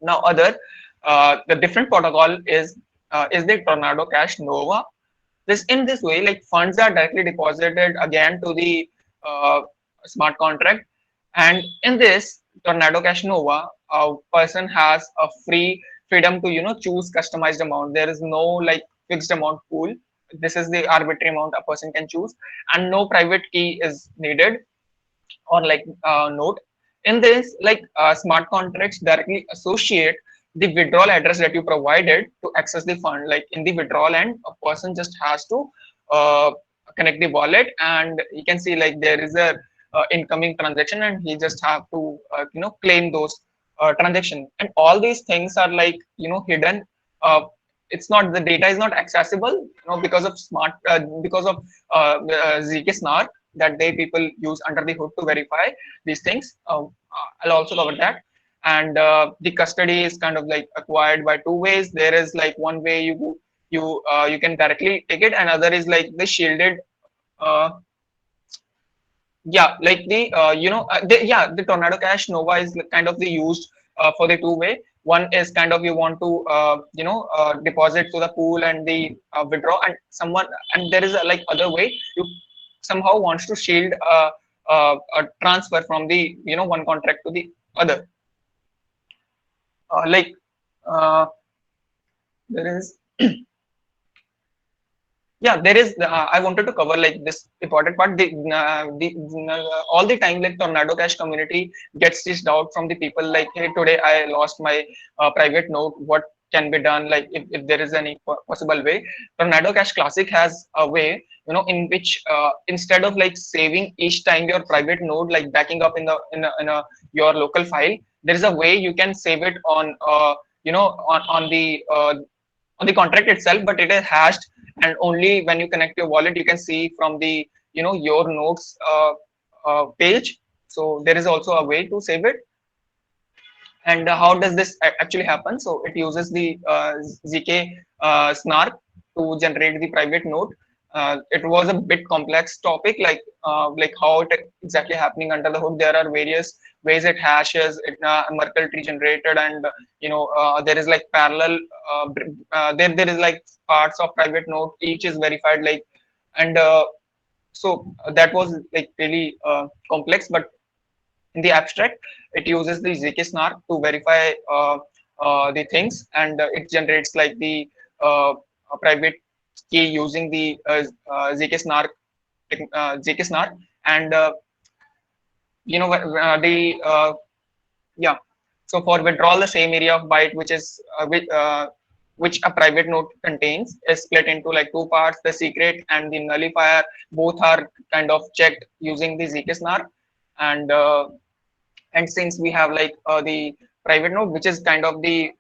Now the different protocol is the Tornado Cash Nova. In this way, like funds are directly deposited again to the smart contract, and in this Tornado Cash Nova, a person has a freedom to choose customized amount. There is no like fixed amount pool. This is the arbitrary amount a person can choose, and no private key is needed or like note. In this, like smart contracts directly associate the withdrawal address that you provided to access the fund. Like in the withdrawal end, a person just has to connect the wallet, and you can see like there is a incoming transaction, and he just have to claim those transaction. And all these things are like hidden. It's not, the data is not accessible because of ZK Snark that they people use under the hood to verify these things. I'll also cover that. And the custody is kind of like acquired by two ways. There is like one way you can directly take it, and other is like the shielded. Yeah, like the Tornado Cash Nova is kind of the used for the two way. One is kind of you want to deposit to the pool and the withdraw, and there is a like other way you somehow wants to shield a transfer from the one contract to the other. There is yeah, there is I wanted to cover like this important part. All the time, like Tornado Cash community gets this doubt from the people like, hey, today I lost my private note, what can be done, like if there is any possible way. Tornado Cash Classic has a way in which instead of like saving each time your private node, like backing up in your local file, there is a way you can save it on on the contract itself, but it is hashed, and only when you connect your wallet you can see from the your nodes page. So there is also a way to save it. And how does this actually happen? So it uses the ZK snark to generate the private node. It was a bit complex topic, like how it exactly happening under the hood. There are various ways it hashes, it Merkle tree generated, and there is like parallel. There is like parts of private node. Each is verified, and so that was like really complex, but in the abstract, it uses the ZK snark to verify the things, and it generates like the a private key using the ZK snark, ZK snark, and the yeah. So for withdrawal, the same area of byte which a private node contains is split into like two parts. The secret and the nullifier both are kind of checked using the ZK snark, and since we have like the private node, which is kind of the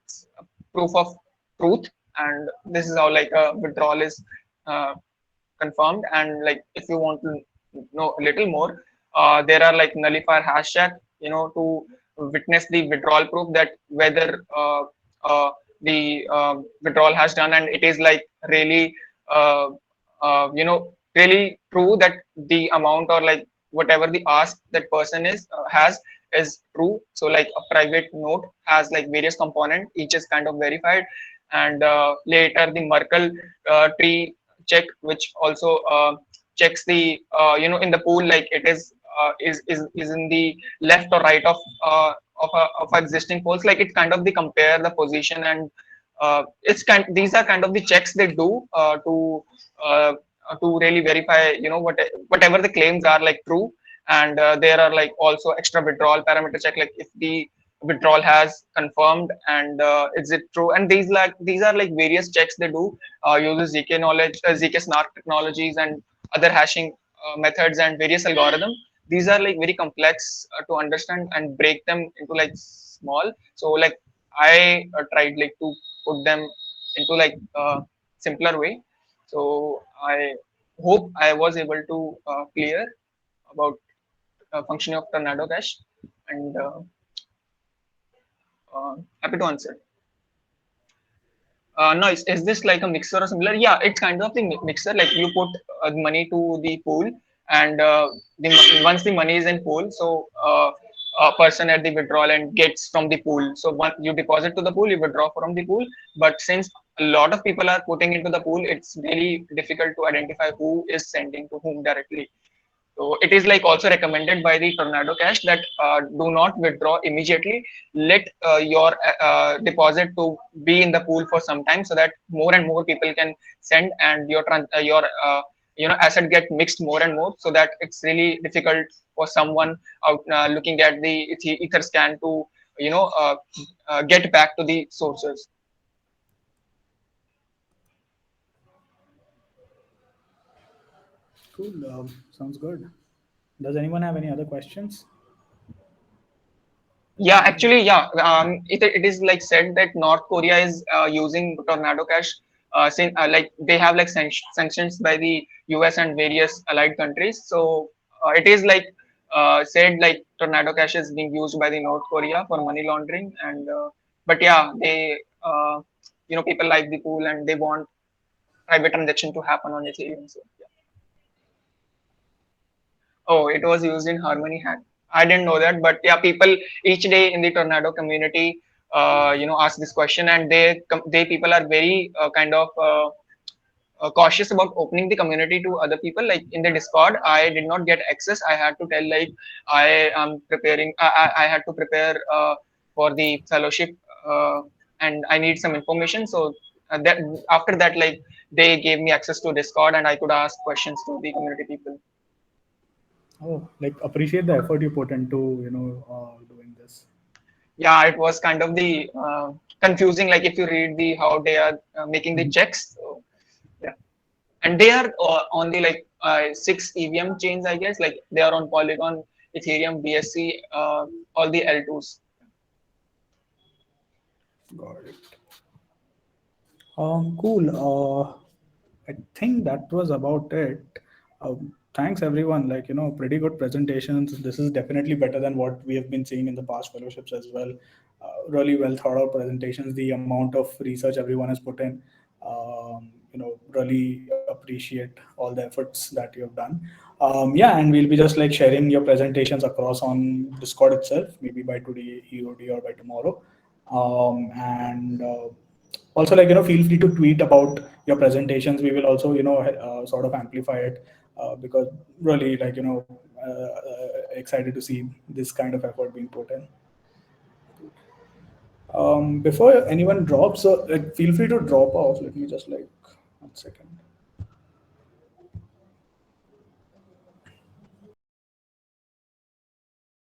proof of truth, and this is how like a withdrawal is uh, confirmed. And like if you want to know a little more, there are like nullifier hash check, to witness the withdrawal proof that whether the withdrawal has done, and it is like really uh, really true that the amount or like whatever the ask that person has is true. So like a private node has like various component, each is kind of verified, and later the Merkle tree check, which also checks the in the pool, like it is in the left or right of existing poles. Like it kind of they compare the position, and these are kind of the checks they do uh, to really verify whatever the claims are like true. And there are like also extra withdrawal parameter check, like if the withdrawal has confirmed, and is it true. And these are like various checks they do, uses ZK knowledge, ZK snark technologies, and other hashing methods and various algorithms. These are like very complex to understand and break them into like small. So like I tried like to put them into like simpler way. So I hope I was able to clear about functioning of Tornado Cache, and happy to answer. No, is this like a mixer or similar? Yeah, it's kind of the mixer. Like you put money to the pool, and once the money is in pool, so a person at the withdrawal and gets from the pool. So once you deposit to the pool, you withdraw from the pool. But since a lot of people are putting into the pool, it's very difficult to identify who is sending to whom directly. So it is like also recommended by the Tornado Cash that do not withdraw immediately. Let your deposit to be in the pool for some time, so that more and more people can send, and your asset get mixed more and more, so that it's really difficult for someone out looking at the ether scan to get back to the sources. Cool. Sounds good. Does anyone have any other questions? Yeah, actually, yeah. It is like said that North Korea is using Tornado Cash, since like they have like sanctions by the US and various allied countries. So it is like said like Tornado Cash is being used by the North Korea for money laundering, and but yeah, they people like the pool, and they want private transaction to happen on Ethereum. So yeah. Oh, it was used in Harmony hack. I didn't know that, but yeah, people each day in the Tornado community, ask this question, and they people are very kind of cautious about opening the community to other people. Like in the Discord, I did not get access. I had to tell like I am preparing. I had to prepare for the fellowship, and I need some information. So that after that, like they gave me access to Discord, and I could ask questions to the community people. Oh, like appreciate the effort you put into doing this. Yeah, it was kind of the confusing. Like if you read the how they are making the checks, so, yeah, and they are on the like 6 EVM chains, I guess. Like they are on Polygon, Ethereum, BSC, all the L2s. Got it. Cool. I think that was about it. thanks everyone. Like, pretty good presentations. This is definitely better than what we have been seeing in the past fellowships as well. Really well thought out presentations. The amount of research everyone has put in, really appreciate all the efforts that you have done. Yeah, and we'll be just like sharing your presentations across on Discord itself, maybe by today EOD or by tomorrow. And also, like, feel free to tweet about your presentations. We will also, sort of amplify it, because really, like, excited to see this kind of effort being put in. Before anyone drops, so like, feel free to drop off. Let me just like 1 second.